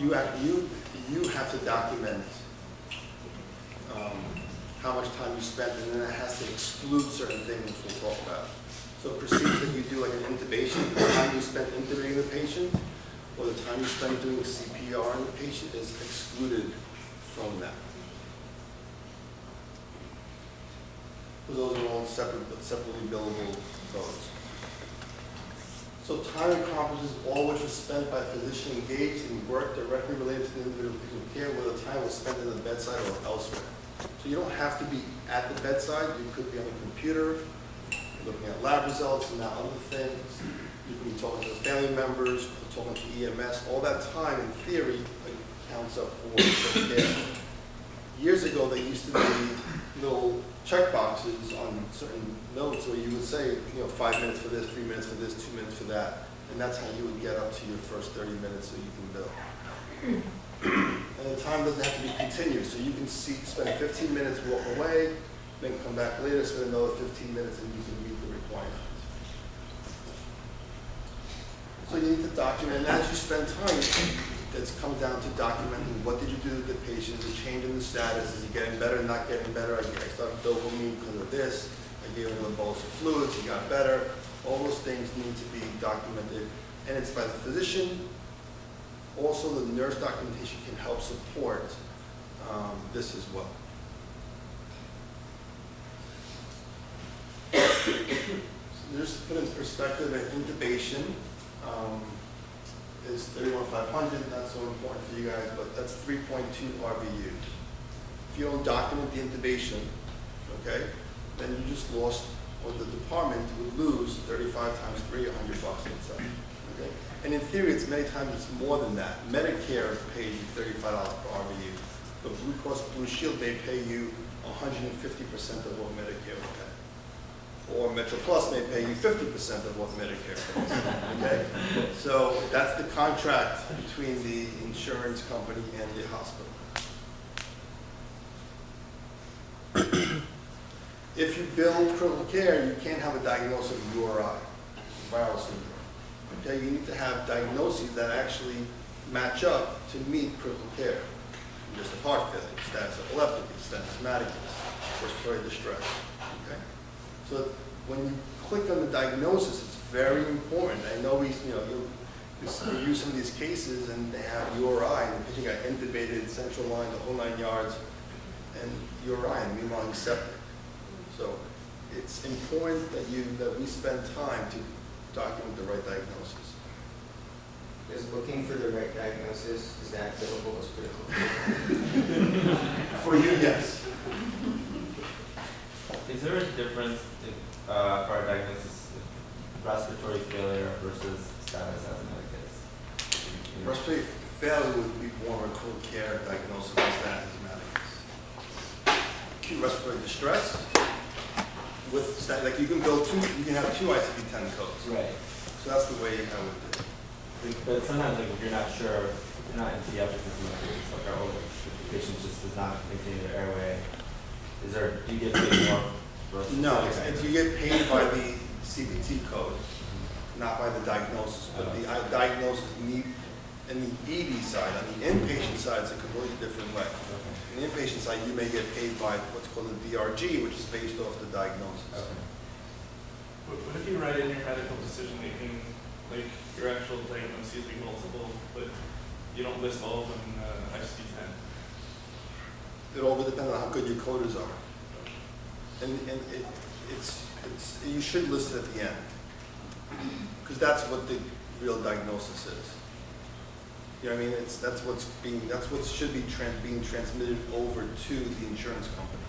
you have to document how much time you spent, and then it has to exclude certain things we'll talk about. So procedures that you do like an intubation, the time you spent intubating the patient, or the time you spent doing CPR on the patient is excluded from that. Those are all separately billable codes. So time encompasses all which was spent by a physician engaged in work directly related to the individual patient care, whether the time was spent at the bedside or elsewhere. So you don't have to be at the bedside. You could be on the computer, looking at lab results and now other things. You can be talking to family members, talking to EMS. All that time, in theory, counts up for care. Years ago, there used to be little check boxes on certain notes where you would say, 5 minutes for this, 3 minutes for this, 2 minutes for that. And that's how you would get up to your first 30 minutes so you can bill. And the time doesn't have to be continuous. So you can spend 15 minutes, walk away, then come back later, spend another 15 minutes, and you can meet the requirements. So you need to document, and as you spend time, it's come down to documenting what did you do with the patient, is it changing the status, is he getting better, not getting better, I started dopamine because of this, I gave him a bolus of fluids, he got better. All those things need to be documented, and it's by the physician. Also, the nurse documentation can help support this as well. So just to put in perspective, an intubation is 31,500, not so important for you guys, but that's 3.2 RVUs. If you don't document the intubation, okay, then you just lost, or the department would lose 35 times 3, $100 inside. Okay? And in theory, it's many times it's more than that. Medicare pays you $35 per RVU, but Blue Cross Blue Shield may pay you 150% of what Medicare would pay. Or Metro Plus may pay you 50% of what Medicare pays. Okay? So that's the contract between the insurance company and the hospital. If you bill critical care, you can't have a diagnosis of URI, viral syndrome. Okay? You need to have diagnoses that actually match up to meet critical care. Just a heart failure, status epilepticus, status asthmaticus, respiratory distress. Okay? So when you click on the diagnosis, it's very important. I know we use some of these cases and they have URI and the patient got intubated, central line, the whole 9 yards, and URI, and meanwhile he's septic. So it's important that we spend time to document the right diagnosis. Is looking for the right diagnosis, is that billable as critical? For you, yes. Is there a difference for our diagnosis of respiratory failure versus status asthmaticus? Respiratory failure would be more of a critical care diagnosis than status asthmaticus. Acute respiratory distress, like you can have two ICD-10 codes. Right. So that's the way I would do it. But sometimes, like, if you're not sure, you're not in pediatrics, like our older, if the patient just does not maintain their airway, do you get paid more? No, you get paid by the CPT code, not by the diagnosis. But the diagnosis in the ED side, on the inpatient side, it's a completely different way. On the inpatient side, you may get paid by what's called a DRG, which is based off the diagnosis. Okay. What if you write in your medical decision making, like your actual diagnoses being multiple, but you don't list all of them in ICD-10? It all depends on how good your coders are. And you should list it at the end, because that's what the real diagnosis is. You know what I mean? That's what should be being transmitted over to the insurance company.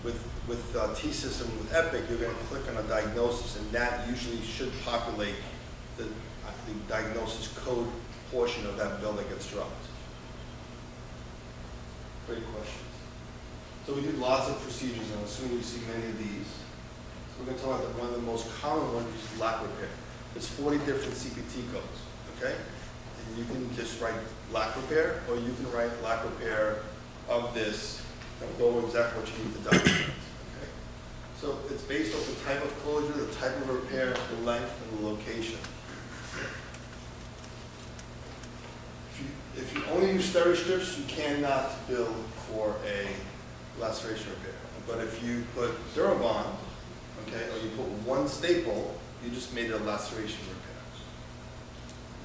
With T-System, with Epic, you're going to click on a diagnosis, and that usually should populate the diagnosis code portion of that bill that gets dropped. Great questions. So we do lots of procedures, and I'm assuming you see many of these. So we're going to talk about one of the most common ones, which is lac repair. There's 40 different CPT codes, okay? And you can just write lac repair, or you can write lac repair of this, and go over exactly what you need to document, okay? So it's based off the type of closure, the type of repair, the length, and the location. If If you only use steri strips, you cannot bill for a laceration repair. But if you put Durabond, okay, or you put one staple, you just made it a laceration repair.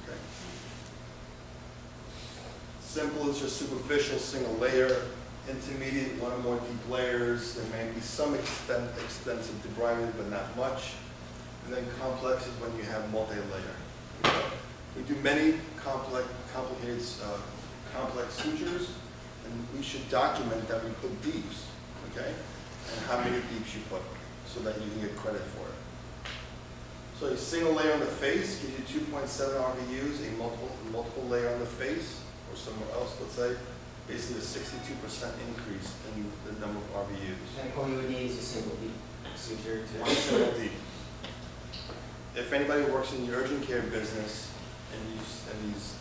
Okay? Simple is just superficial, single layer. Intermediate, one or more deep layers. There may be some extensive debridement, but not much. And then complex is when you have multi-layer. We do many complicated, complex sutures, and we should document that we put deeps, okay? And how many deeps you put, so that you can get credit for it. So a single layer on the face gives you 2.7 RVUs, a multiple layer on the face, or somewhere else, let's say, basically a 62% increase in the number of RVUs. And all you would need is a single deep suture One to. single deep. If anybody works in the urgent care business, and these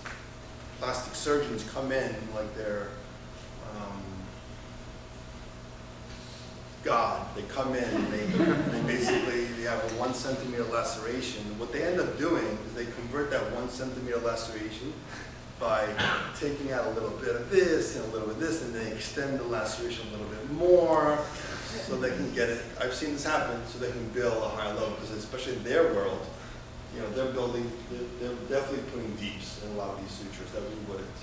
plastic surgeons come in like they're God. They come in and they basically have a 1 centimeter laceration. What they end up doing is they convert that 1 centimeter laceration by taking out a little bit of this and a little bit of this, and they extend the laceration a little bit more so they can get it. I've seen this happen, so they can bill a higher level, because especially in their world, you know, they're definitely putting deeps in a lot of these sutures that we wouldn't.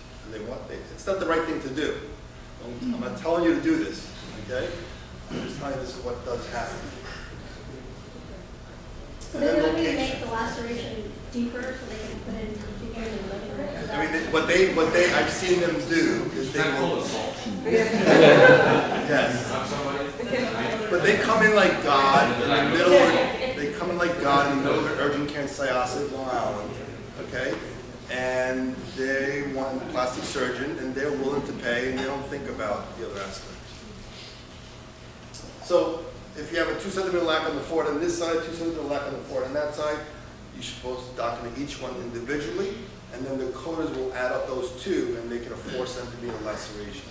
It's not the right thing to do. I'm not telling you to do this, okay? I'm just telling you this is what does happen. So they want me to make the laceration deeper so they can put it in configured and later? I mean, what they, I've seen them do is they will. Yes. But they come in like God in the middle of, they come in like God in the middle of urgent care in Syosset, Long Island, okay? And they want a plastic surgeon, and they're willing to pay, and they don't think about the other aspects. So, if you have a 2 centimeter lack on the forehead on this side, 2 centimeter lack on the forehead on that side, you're supposed to document each one individually, and then the coders will add up those two and make it a 4 centimeter laceration.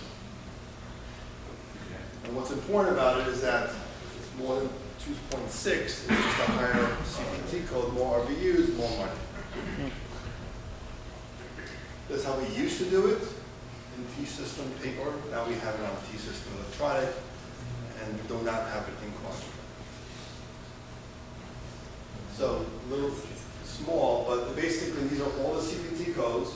And what's important about it is that if it's more than 2.6, it's just a higher CPT code, more RVUs, more money. That's how we used to do it in T-System paper. Now we have it on T-System electronic, and we do not have it in quantity. So a little small, but basically these are all the CPT codes.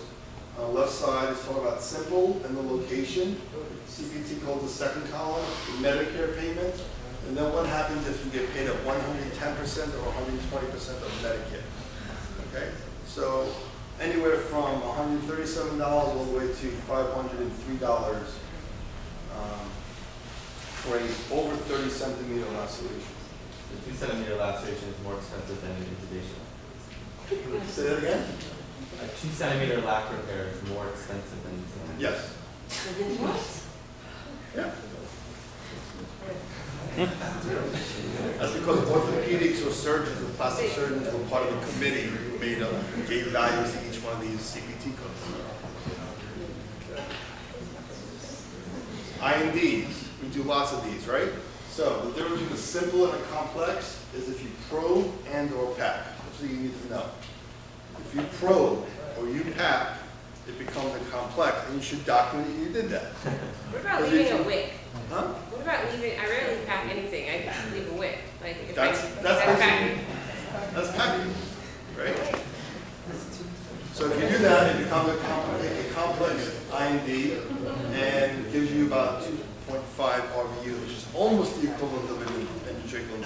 On the left side is talking about simple and the location. CPT code, the second column, the Medicare payment. And then what happens if you get paid at 110% or 120% of Medicare? Okay? So anywhere from $137 all the way to $503 for a over 30 centimeter laceration. The 2 centimeter laceration is more expensive than an intubation. Say that again? A 2 centimeter lac repair is more expensive than intubation. Yes. Yeah. That's because orthopedics or surgeons or plastic surgeons were part of the committee who made gave values to each one of these CPT codes. INDs, we do lots of these, right? So the difference between a simple and a complex is if you probe and or pack. That's what you need to know. If you probe or you pack, it becomes a complex, and you should document that you did that. What about leaving a wick? Huh? What about leaving, I rarely pack anything, I leave a wick. Like if That's packing. That's packing, right? So if you do that, it becomes a complex IND and gives you about 2.5 RVU, which is almost the equivalent of an intratracheal.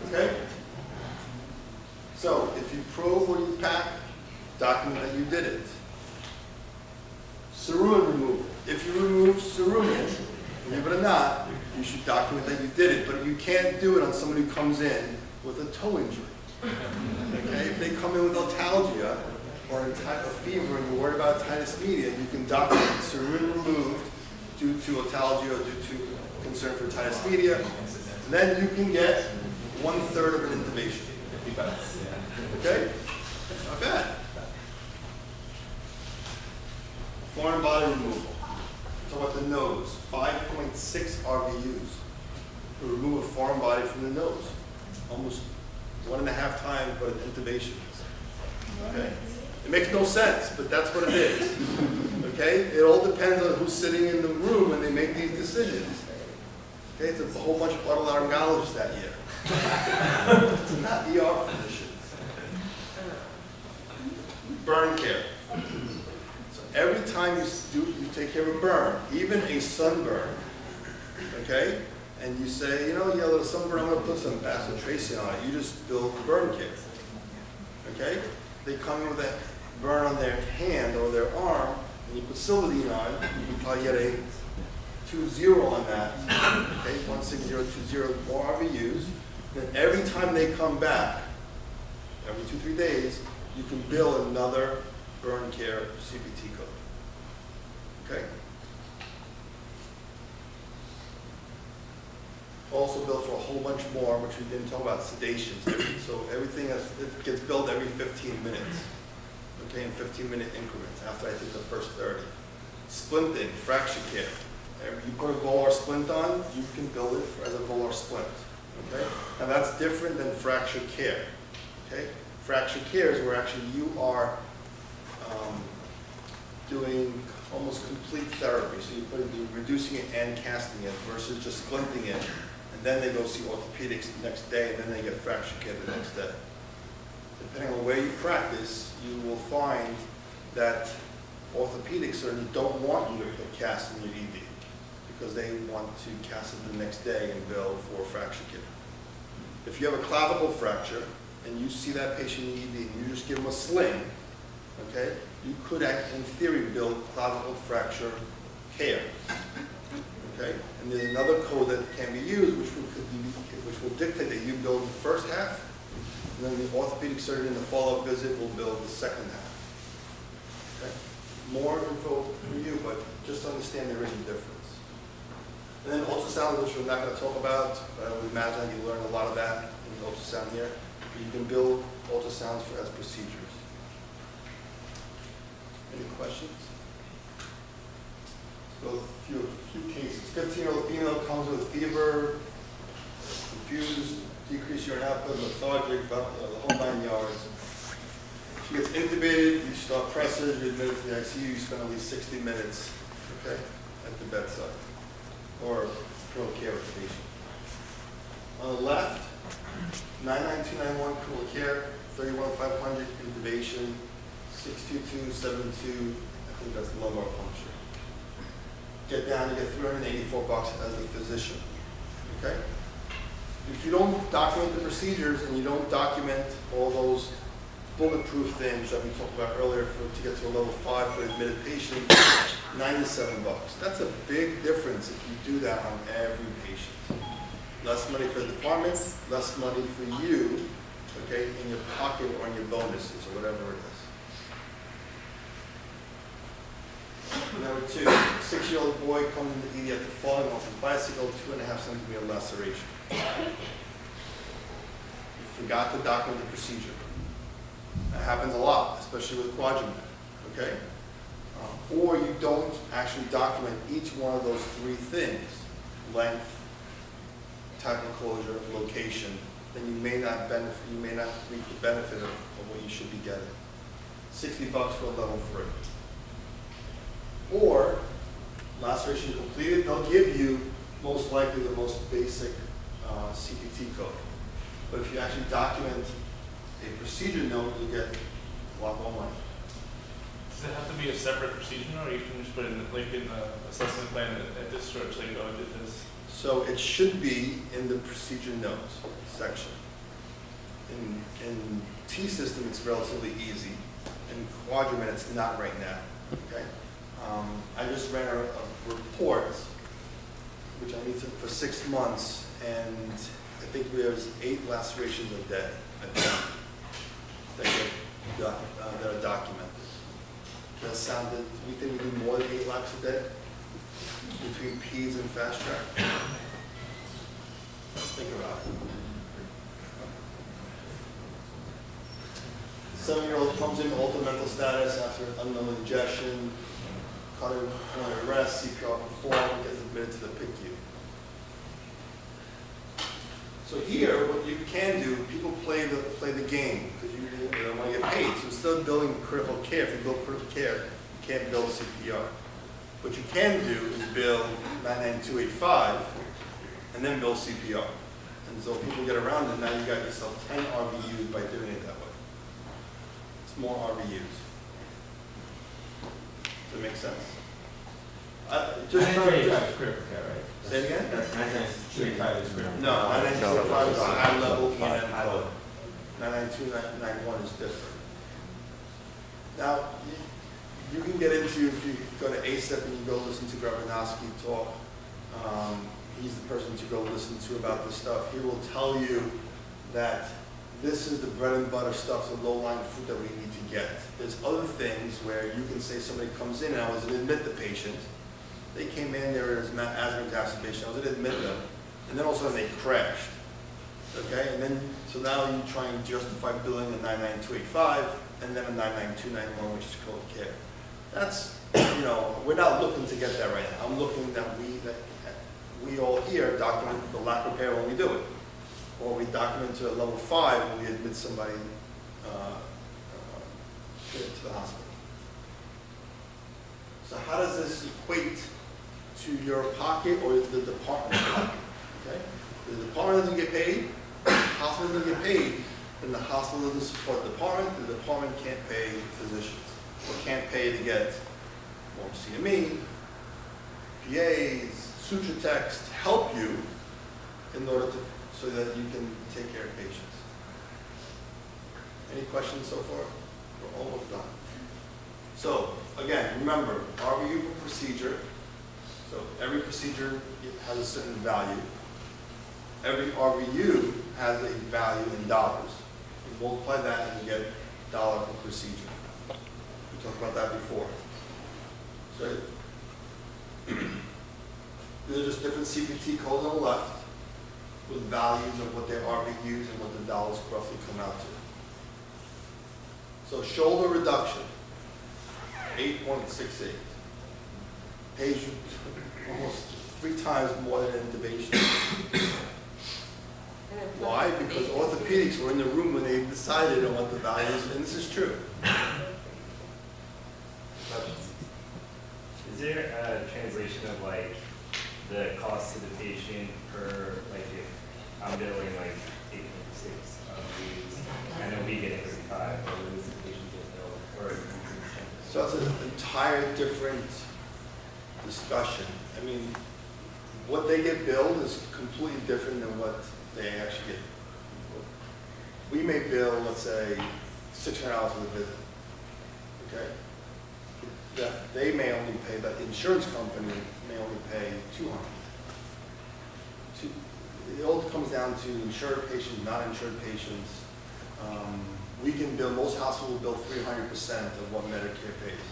Okay? So if you probe or you pack, document that you did it. Cerumen removal. If you remove cerumen, believe it or not, you should document that you did it, but you can't do it on somebody who comes in with a toe injury. Okay? If they come in with otalgia or a fever and you're worried about otitis media, you can document cerumen removed due to otalgia or due to concern for otitis media. Then you can get 1/3 of an intubation. Okay? Not bad. Foreign body removal. Talk about the nose. 5.6 RVUs to remove a foreign body from the nose. Almost 1.5 times what an intubation is. Okay? It makes no sense, but that's what it is. Okay? It all depends on who's sitting in the room when they make these decisions. Okay? It's a whole bunch of otolaryngologists that year. Not ER physicians. Burn care. So every time you take care of a burn, even a sunburn, okay? And you say, you know, yeah, a little sunburn, I'm going to put some bacitracin on it. You just build burn care. Okay? They come in with a burn on their hand or their arm, and you put Silvadene on, you can probably get a 2-0 on that. Okay? 16020 more RVUs. Then every time they come back, every 2-3 days, you can bill another burn care CPT code. Okay? Also billed for a whole bunch more, which we didn't talk about, sedations. So everything it gets billed every 15 minutes. Okay, in 15-minute increments after I did the first 30. Splinting, fracture care. You put a volar splint on, you can bill it as a volar splint. Okay? Now that's different than fracture care. Okay? Fracture care is where actually you are doing almost complete therapy. So you're reducing it and casting it versus just splinting it. And then they go see orthopedics the next day, and then they get fracture care the next day. Depending on where you practice, you will find that orthopedic surgeons don't want you to put cast in your ED because they want to cast it the next day and bill for fracture care. If you have a clavicle fracture and you see that patient in ED and you just give them a sling, okay, you could, in theory, bill clavicle fracture care. Okay, and there's another code that can be used, which will dictate that you build the first half, and then the orthopedic surgeon in the follow-up visit will build the second half. Okay, more info for you, but just understand there is a difference. And then ultrasound, which we're not going to talk about, but I would imagine you learn a lot of that in the ultrasound here. You can build ultrasounds as procedures. Any questions? So a few cases. 15-year-old female comes with fever, confused, decreased urine output, lethargic, the whole 9 yards. She gets intubated, you start pressors, you're admitted to the ICU, you spend at least 60 minutes, okay, at the bedside, or critical care with the patient. On the left, 99291 critical care, 31500 intubation, 62272, I think that's lumbar puncture. Get down, you get $384 as a physician, okay? If you don't document the procedures and you don't document all those bulletproof things that we talked about earlier to get to a level 5 for admitted patient, $97. That's a big difference if you do that on every patient. Less money for the department, less money for you, okay, in your pocket or in your bonuses or whatever it is. Number 2, 6-year-old boy comes into ED after falling off his bicycle, 2.5 centimeter laceration. You forgot to document the procedure. That happens a lot, especially with quadriment, okay? Or you don't actually document each one of those 3 things, length, type of closure, location, then you may not reap the benefit of what you should be getting. $60 for a level 3. Or, laceration completed, they'll give you most likely the most basic CPT code. But if you actually document a procedure note, you get a lot more money. Does it have to be a separate procedure, or you can just put in the assessment plan at this stroke, saying, oh, I did this? So it should be in the procedure notes section. In T-System, it's relatively easy. In Quadriment, it's not right now, okay? I just ran a report, which I need to, for 6 months, and I think there's 8 lacerations a day, I think, that are documented. Does that sound that we think we do more than 8 lacs a day between peds and fast track? Think about it. 7-year-old comes in altered mental status after an unknown ingestion, cardiac arrest, CPR performed, gets admitted to the PICU. So here, what you can do, people play the game, because you don't want to get paid. So instead of billing critical care, if you bill critical care, you can't bill CPR. What you can do is bill 99285, and then bill CPR. And so people get around it, now you got yourself 10 RVUs by doing it that way. It's more RVUs. Does that make sense? Just trying to, 99285 is critical care, right? say it again? 99285 is critical care. No, 99285 is a high level E&M High code. level. 99291 is different. Now, you can get into, if you go to ASEP and you go listen to Grabanowski talk, he's the person to go listen to about this stuff. He will tell you that this is the bread and butter stuff, the low-lying fruit that we need to get. There's other things where you can say somebody comes in, and I was going to admit the patient. They came in, there was asthma exacerbation, I was going to admit them, and then all of a sudden they crashed. Okay, and then, so now you try and justify billing a 99285 and then a 99291, which is critical care. That's, we're not looking to get that right now. I'm looking that we all here document the lack of repair when we do it. Or we document to a level 5 when we admit somebody to the hospital. So how does this equate to your pocket or the department's pocket? Okay? The department doesn't get paid, the hospital doesn't get paid, then the hospital doesn't support the department can't pay physicians, or can't pay to get more CME, PAs, suture techs to help you in order to, so that you can take care of patients. Any questions so far? We're almost done. So, again, remember, RVU per procedure. So every procedure has a certain value. Every RVU has a value in dollars. You multiply that and you get dollar per procedure. We talked about that before. So these are just different CPT codes on the left with values of what their RVUs and what the dollars roughly come out to. So shoulder reduction, 8.68. Pays you almost 3 times more than intubation. Why? Because orthopedics were in the room when they decided on what the values, and this is true. Is there a translation of like the cost to the patient per, like if I'm billing like 8.6 weeks and then we get 35, or does the patient get billed? Or So it's an entire different discussion. I mean, what they get billed is completely different than what they actually get. We may bill, let's say, $600 for the visit, okay? That they may only pay, that the insurance company may only pay $200. It all comes down to insured patients, not insured patients. We can bill, most hospitals will bill 300% of what Medicare pays.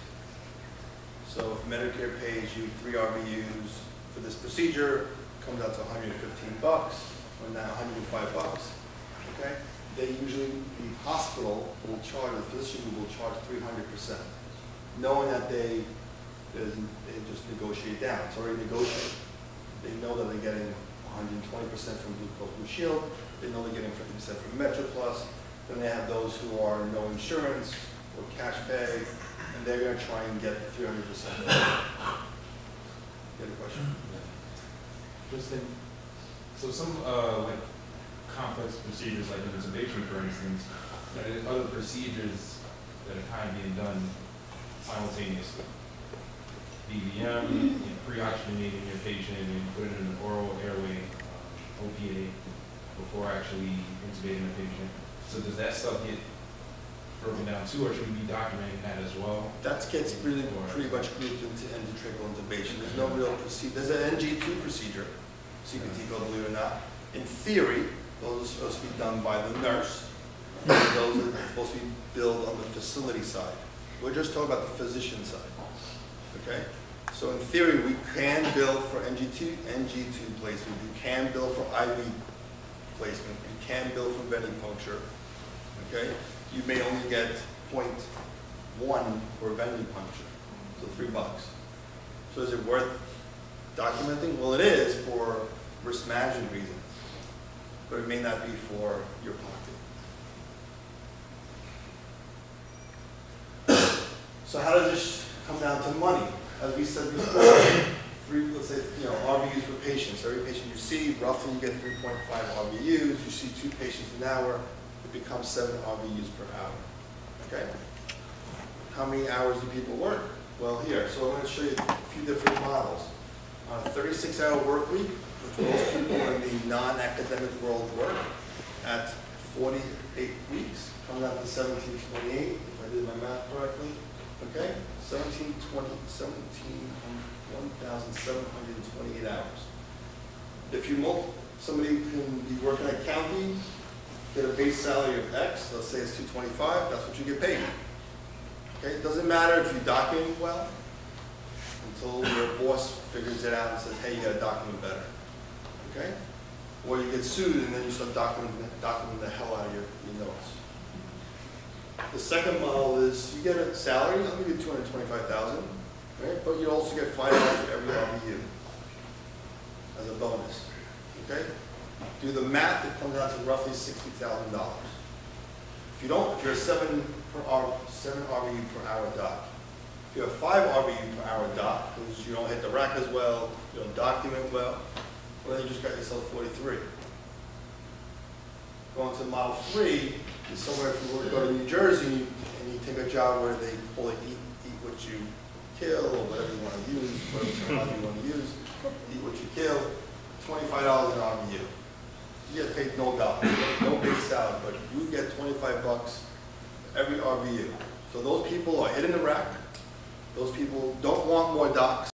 So if Medicare pays you 3 RVUs for this procedure, it comes out to $115 or now $105, okay? They usually, the hospital will charge, the physician will charge 300%, knowing that they just negotiate down. It's already negotiated. They know that they're getting 120% from Blue Cross Blue Shield. They know they're getting 50% from MetroPlus. Then they have those who are no insurance or cash pay, and they're going to try and get 300%. You have a question? Justin, so some like complex procedures like intubation, for instance, there are other procedures that are kind of being done simultaneously. BVM, pre-oxygenating your patient and putting in an oral airway OPA before actually intubating the patient. So does that stuff get broken down too, or should we be documenting that as well? That gets really pretty much grouped into endotracheal intubation. There's no real procedure. There's an NG2 procedure, CPT code, believe it or not. In theory, those are supposed to be done by the nurse. Those are supposed to be billed on the facility side. We're just talking about the physician side. Okay? So in theory, we can bill for NG2 placement. You can bill for IV placement. You can bill for venipuncture. Okay? You may only get 0.1 for venipuncture, so $3. So is it worth documenting? Well, it is for risk management reasons. but it may not be for your pocket. So how does this come down to money? As we said before, let's say, RVUs per patient. So every patient you see, roughly you get 3.5 RVUs. You see 2 patients an hour, it becomes 7 RVUs per hour. Okay? How many hours do people work? Well, here, so I'm going to show you a few different models. On a 36-hour work week, which most people in the non-academic world work, at 48 weeks, comes out to 1728, if I did my math correctly. Okay? 1,728 hours. If somebody can be working at county, get a base salary of X, let's say it's 225, that's what you get paid. Okay? It doesn't matter if you document well, until your boss figures it out and says, hey, you gotta document better. Okay? Or you get sued and then you start documenting the hell out of your notes. The second model is you get a salary, I'll give you $225,000, right? But you also get $5 for every RVU as a bonus. Okay? Do the math, it comes out to roughly $60,000. If you're a 7 RVU per hour doc. If you have 5 RVU per hour doc, because you don't hit the rack as well, you don't document well then you just got yourself 43. Going to model 3 is somewhere if you go to New Jersey and you take a job where they call it eat what you kill, or whatever you want to use, whatever terminology you want to use, eat what you kill, $25 an RVU. You get paid no base salary, but you get $25 every RVU. So those people are hitting the rack. Those people don't want more docs.